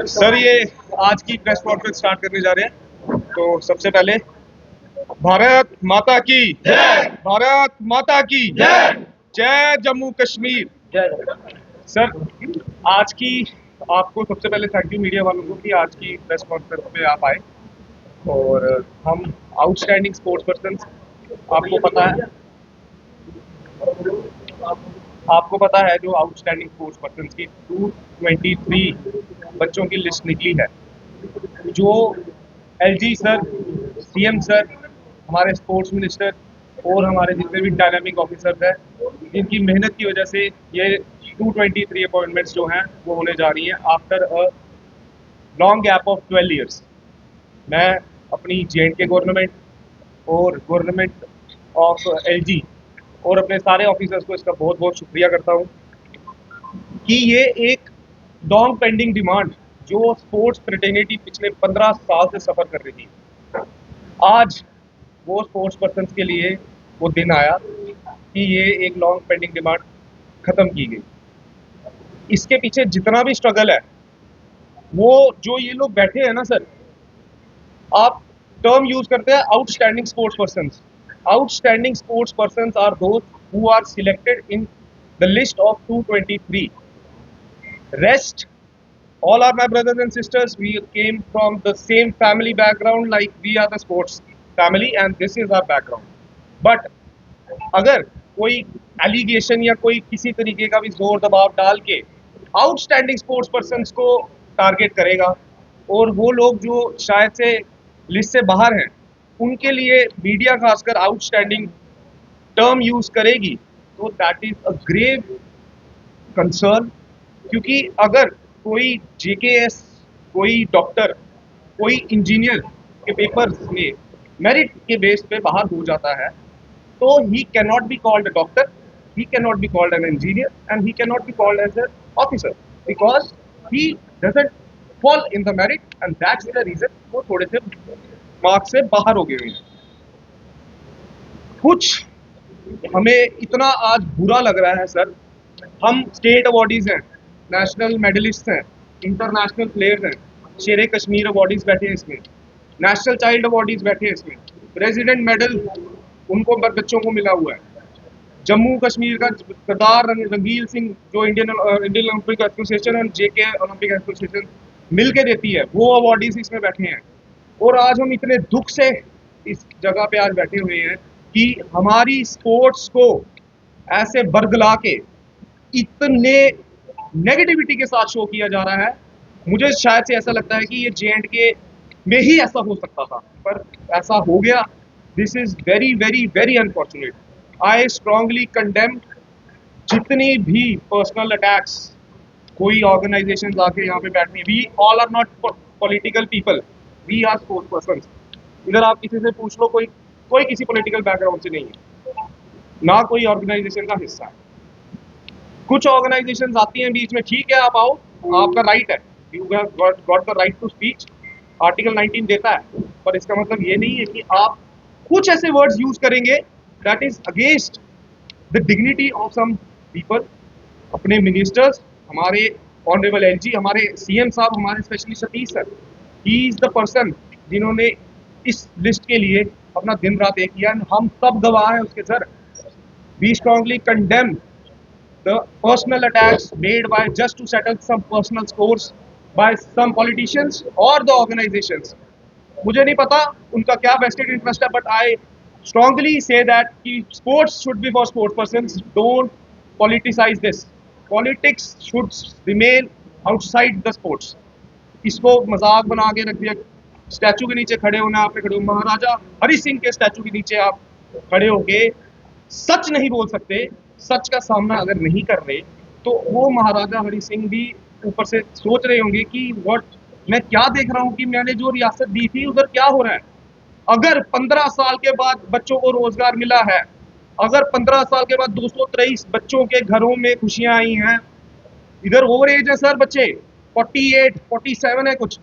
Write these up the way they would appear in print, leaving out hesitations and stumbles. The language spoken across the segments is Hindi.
सर ये आज की प्रेस कॉन्फ्रेंस स्टार्ट करने जा रहे हैं। तो सबसे पहले भारत माता की जय, भारत माता की जय, जय जम्मू कश्मीर जय। सर आज की आपको सबसे पहले थैंक यू मीडिया वालों को कि आज की प्रेस कॉन्फ्रेंस में आप आए। और हम आउटस्टैंडिंग स्पोर्ट्स पर्सन, आपको पता है आपको पता है जो आउटस्टैंडिंग स्पोर्ट्स पर्सन की 223 बच्चों की लिस्ट निकली है, जो एलजी सर, सीएम सर, हमारे स्पोर्ट्स मिनिस्टर और हमारे जितने भी डायनामिक ऑफिसर्स हैं, जिनकी मेहनत की वजह से ये 223 अपॉइंटमेंट्स जो हैं वो होने जा रही हैं after a long gap of 12 years. मैं अपनी जे.एंड.के गवर्नमेंट और गवर्नमेंट ऑफ एलजी और अपने सारे ऑफिसर्स को इसका बहुत बहुत शुक्रिया करता हूँ कि ये एक लॉन्ग पेंडिंग डिमांड जो स्पोर्ट्स फ्रेटर्निटी पिछले 15 साल से सफ़र कर रही थी, आज वो स्पोर्ट्स पर्सन के लिए वो दिन आया कि ये एक लॉन्ग पेंडिंग डिमांड ख़त्म की गई। इसके पीछे जितना भी स्ट्रगल है, वो जो ये लोग बैठे हैं ना सर, आप टर्म यूज करते हैं outstanding sports person. Outstanding sports person are those who are selected in the list of 223। Rest, all are my brothers and sisters. We came from the same family background, like we are the sports family and this is our background. But अगर कोई एलिगेशन या कोई किसी तरीके का भी जोर दबाव डाल के आउटस्टैंडिंग स्पोर्ट्स पर्सन को टारगेट करेगा और वो लोग जो शायद से लिस्ट से बाहर हैं, उनके लिए मीडिया खासकर आउटस्टैंडिंग टर्म यूज करेगी, तो that is a grave concern. क्योंकि अगर कोई जेकेएस, कोई डॉक्टर, कोई इंजीनियर के पेपर्स में मेरिट के बेस पे बाहर हो जाता है, तो he can not be called a doctor, he can not be called an engineer and he can not be called as an officer because he doesn't fall in the merit and that's the reason वो थोड़े से मार्क्स से बाहर हो गए हैं। कुछ हमें इतना आज बुरा लग रहा है सर, हम स्टेट अवार्डीज हैं, नेशनल मेडलिस्ट हैं, इंटरनेशनल प्लेयर्स हैं, शेरे कश्मीर अवार्डीज बैठे हैं इसमें, नेशनल चाइल्ड अवार्डीज बैठे हैं इसमें, प्रेसिडेंट मेडल उनको बच्चों को मिला हुआ है। जम्मू कश्मीर का सरदार रंगील सिंह जो इंडियन ओलंपिक एसोसिएशन और जेके ओलंपिक एसोसिएशन मिल के देती है, वो अवार्डीज इसमें बैठे हैं। और आज हम इतने दुख से इस जगह पे आज बैठे हुए हैं कि हमारी स्पोर्ट्स को ऐसे बरगला के इतने नेगेटिविटी के साथ शो किया जा रहा है। मुझे शायद से ऐसा लगता है कि ये जे.एंड.के में ही ऐसा हो सकता था, पर ऐसा हो गया। This is very very very unfortunate. I strongly condemn जितनी भी पर्सनल अटैक्स कोई ऑर्गेनाइजेशन आके यहाँ पे बैठनी। We all are not political people, we are sports person. इधर आप किसी से पूछ लो, कोई कोई किसी पॉलिटिकल बैकग्राउंड से नहीं है, ना कोई ऑर्गेनाइजेशन का हिस्सा है। कुछ ऑर्गेनाइजेशंस आती हैं बीच में, ठीक है आप आओ, आपका राइट है, you got the right to speech, article 19 देता है, पर इसका मतलब ये नहीं है कि आप कुछ ऐसे वर्ड्स यूज करेंगे that is against the dignity of some people. अपने मिनिस्टर्स, हमारे ऑनरेबल एलजी, हमारे सीएम साहब, हमारे specially Satish sir, he is the person जिन्होंने इस लिस्ट के लिए अपना दिन रात एक किया। हम सब गवाह हैं उसके sir. We strongly condemn the personal attacks made by just to settle some personal scores by some politicians or the organizations. मुझे नहीं पता उनका क्या vested interest है, but I strongly say that कि sports should be for sports persons. Don't politicize this. Politics should remain outside the sports. इसको मजाक बना के रख दिया। स्टैचू के नीचे खड़े होना, आपने खड़े हो, महाराजा हरि सिंह के स्टैचू के नीचे आप खड़े होके सच नहीं बोल सकते, सच का सामना अगर नहीं कर रहे, तो वो महाराजा हरि सिंह भी ऊपर से सोच रहे होंगे कि व्हाट मैं क्या देख रहा हूँ कि मैंने जो रियासत दी थी उधर क्या हो रहा है। अगर 15 साल के बाद बच्चों को रोजगार मिला है, अगर 15 साल के बाद 223 बच्चों के घरों में खुशियां आई हैं, इधर ओवर एज है सर बच्चे, 48 47 है, कुछ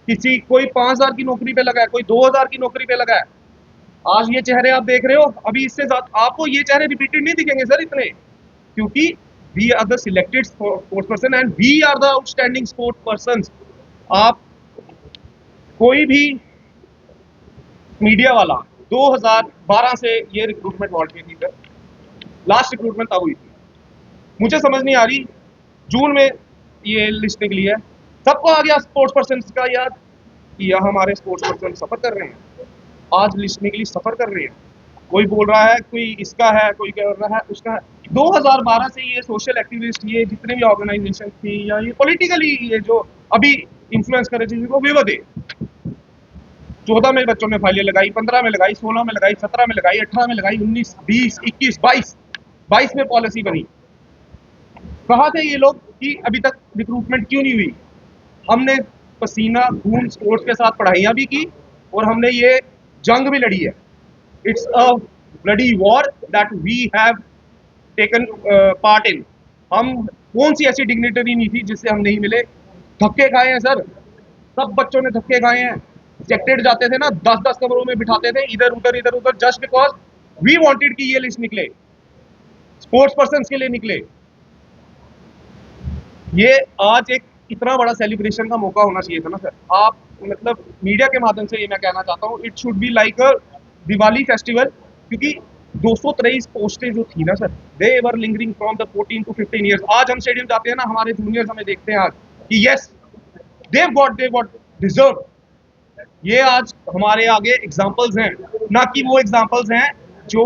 किसी कोई 5000 की नौकरी पे लगा है, कोई 2000 की नौकरी पे लगा है। आज ये चेहरे आप देख रहे हो, अभी इससे ज्यादा आपको ये चेहरे रिपीटेड नहीं दिखेंगे सर इतने, क्योंकि we are the selected sports person and we are the outstanding sports person. आप कोई भी मीडिया वाला 2012 से ये रिक्रूटमेंट वॉल्ट में थी सर, लास्ट रिक्रूटमेंट तब हुई थी। मुझे समझ नहीं आ रही, जून में ये लिस्ट निकली है, सबको आ गया स्पोर्ट्स पर्सन का याद कि यह हमारे स्पोर्ट्स पर्सन सफर कर रहे हैं। आज लिस्ट निकली, सफर कर रहे हैं, कोई बोल रहा है कोई इसका है, कोई कह रहा है उसका है। 2012 से ये सोशल एक्टिविस्ट, ये जितने भी ऑर्गेनाइजेशन थी या ये पॉलिटिकली ये जो अभी इन्फ्लुएंस कर रही थी वो बेवदे 14 में बच्चों ने फाइलें लगाई, 15 में लगाई, 16 में लगाई, 17 में लगाई, 18 में लगाई, 19, 20, 21, 22 में पॉलिसी बनी। कहा थे ये लोग कि अभी तक रिक्रूटमेंट क्यों नहीं हुई? हमने पसीना खून स्पोर्ट्स के साथ पढ़ाइयां भी की और हमने ये जंग भी लड़ी है। It's a bloody war that we have taken part in. हम कौन सी ऐसी डिग्निटरी नहीं थी जिससे हम नहीं मिले? धक्के खाए हैं सर, सब बच्चों ने धक्के खाए हैं। सेक्टेड जाते थे ना, 10-10 कमरों में बिठाते थे, इधर उधर जस्ट बिकॉज वी वांटेड कि ये लिस्ट निकले, स्पोर्ट्स पर्सन के लिए निकले। ये आज एक इतना बड़ा सेलिब्रेशन का मौका होना चाहिए था ना सर। आप मतलब मीडिया के माध्यम से ये मैं कहना चाहता हूँ, it should be like a Diwali festival, क्योंकि 223 पोस्टें जो थी ना sir, they were lingering from the 14 to 15 years. आज हम स्टेडियम जाते हैं ना, हमारे जूनियर्स हमें देखते हैं आज कि यस दे व्हाट डिजर्व। ये आज हमारे आगे एग्जाम्पल्स हैं, ना कि वो एग्जाम्पल्स हैं जो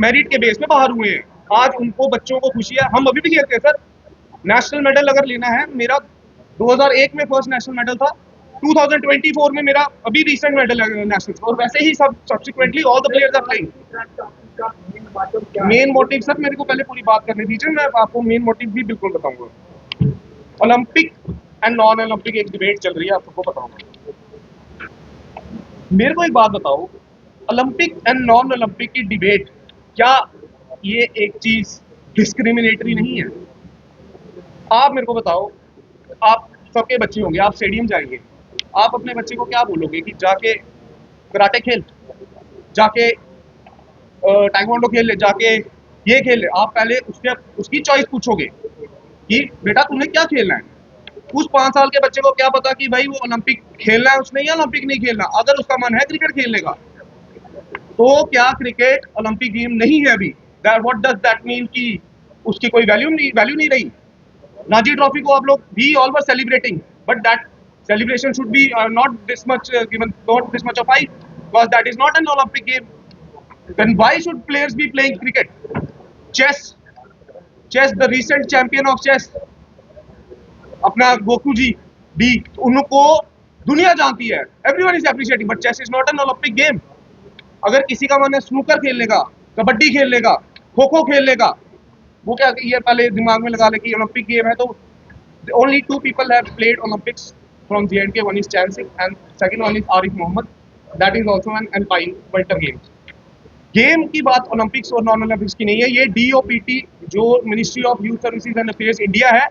मेरिट के बेस पे बाहर हुए हैं। आज उनको बच्चों को खुशी है, हम अभी भी खेलते हैं सर। नेशनल मेडल अगर लेना है, मेरा 2001 में फर्स्ट नेशनल मेडल था, 2024 में मेरा अभी रिसेंट मेडल है नेशनल, और वैसे ही सब subsequently all the players are playing. Main motive sir, मेरे को पहले पूरी बात करनी दीजिए, मैं आपको मेन मोटिव भी बिल्कुल बताऊंगा। ओलंपिक एंड नॉन ओलंपिक एक डिबेट चल रही है, आप सबको बताऊंगा। मेरे को एक बात बताओ, ओलंपिक एंड नॉन ओलंपिक की डिबेट, क्या ये एक चीज डिस्क्रिमिनेटरी नहीं है? आप मेरे को बताओ, आप सबके बच्चे होंगे, आप स्टेडियम जाएंगे, आप अपने बच्चे को क्या बोलोगे कि जाके कराटे खेल, जाके टाइकोंडो खेल ले, जाके ये खेल ले? आप पहले उसकी चॉइस पूछोगे कि बेटा तुम्हें क्या खेलना है। उस 5 साल के बच्चे को क्या पता कि भाई वो ओलंपिक खेलना है उसने या ओलंपिक नहीं खेलना। अगर उसका मन है क्रिकेट खेलने का, तो क्या क्रिकेट ओलंपिक गेम नहीं है अभी? व्हाट डज दैट मीन कि उसकी कोई वैल्यू नहीं रही? Ranji Trophy को आप लोग we all were celebrating, but that celebration should be not this much given, not this much of hype, because that is not an Olympic game. Then why should players be playing cricket? Chess, the recent champion of chess, अपना गोकू जी डी, उनको दुनिया जानती है, everyone is appreciating, but chess is not an Olympic game. अगर किसी का मन है स्नूकर खेलने का, कबड्डी खेलने का, खो खो खेलने का, वो क्या ये पहले दिमाग में लगा ले कि ओलंपिक गेम है। तो only 2 people have played Olympics from J&K, one is Chan Singh and second one is Arif Mohammed, that is also an alpine winter games। Game की बात ओलंपिक्स और नॉन ओलंपिक्स की नहीं है, ये DOPT जो ministry of youth services and affairs India है,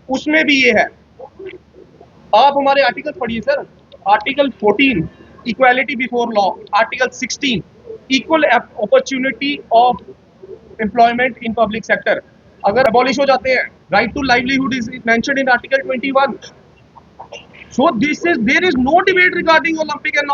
उसमें भी ये है। आप हमारे आर्टिकल पढ़िए सर, article 14 equality before law, article 16 equal opportunity of employment in public sector अगर अबॉलिश हो जाते हैं, right to livelihood is mentioned in article 21। So there is no debate regarding Olympic and